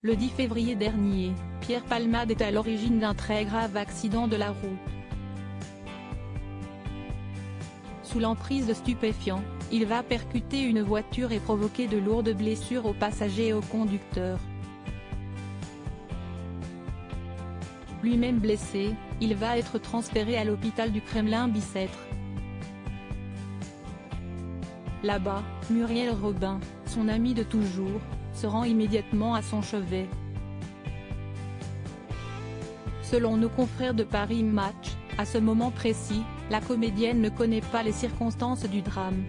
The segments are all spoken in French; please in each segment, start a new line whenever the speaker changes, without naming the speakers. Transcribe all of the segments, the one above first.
Le 10 février dernier, Pierre Palmade est à l'origine d'un très grave accident de la route. Sous l'emprise de stupéfiants, il va percuter une voiture et provoquer de lourdes blessures aux passagers et au conducteur. Lui-même blessé, il va être transféré à l'hôpital du Kremlin-Bicêtre. Là-bas, Muriel Robin, son amie de toujours, se rend immédiatement à son chevet. Selon nos confrères de Paris Match, à ce moment précis, la comédienne ne connaît pas les circonstances du drame.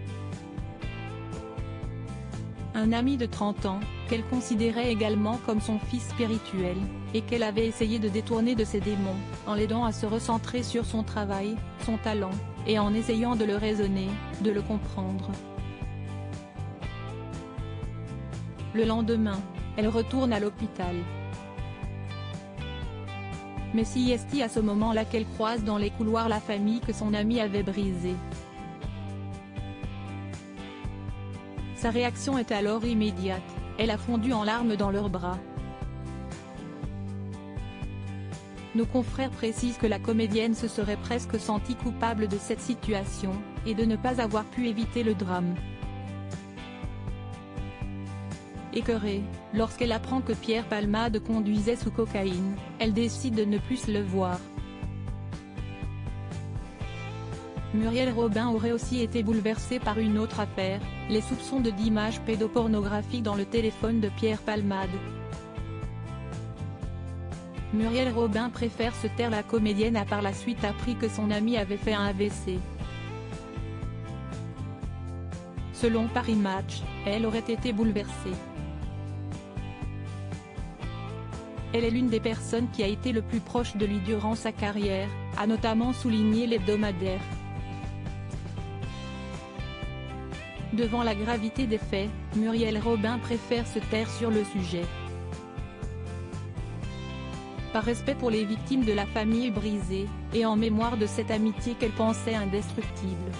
Un ami de 30 ans, qu'elle considérait également comme son fils spirituel, et qu'elle avait essayé de détourner de ses démons, en l'aidant à se recentrer sur son travail, son talent, et en essayant de le raisonner, de le comprendre. Le lendemain, elle retourne à l'hôpital. Mais si est à ce moment-là qu'elle croise dans les couloirs la famille que son ami avait brisée. Sa réaction est alors immédiate, elle a fondu en larmes dans leurs bras. Nos confrères précisent que la comédienne se serait presque sentie coupable de cette situation, et de ne pas avoir pu éviter le drame. Écœurée, lorsqu'elle apprend que Pierre Palmade conduisait sous cocaïne, elle décide de ne plus le voir. Muriel Robin aurait aussi été bouleversée par une autre affaire, les soupçons d'images pédopornographiques dans le téléphone de Pierre Palmade. Muriel Robin préfère se taire. La comédienne a par la suite appris que son ami avait fait un AVC. Selon Paris Match, elle aurait été bouleversée. Elle est l'une des personnes qui a été le plus proche de lui durant sa carrière, a notamment souligné l'hebdomadaire. Devant la gravité des faits, Muriel Robin préfère se taire sur le sujet. Par respect pour les victimes de la famille brisée, et en mémoire de cette amitié qu'elle pensait indestructible.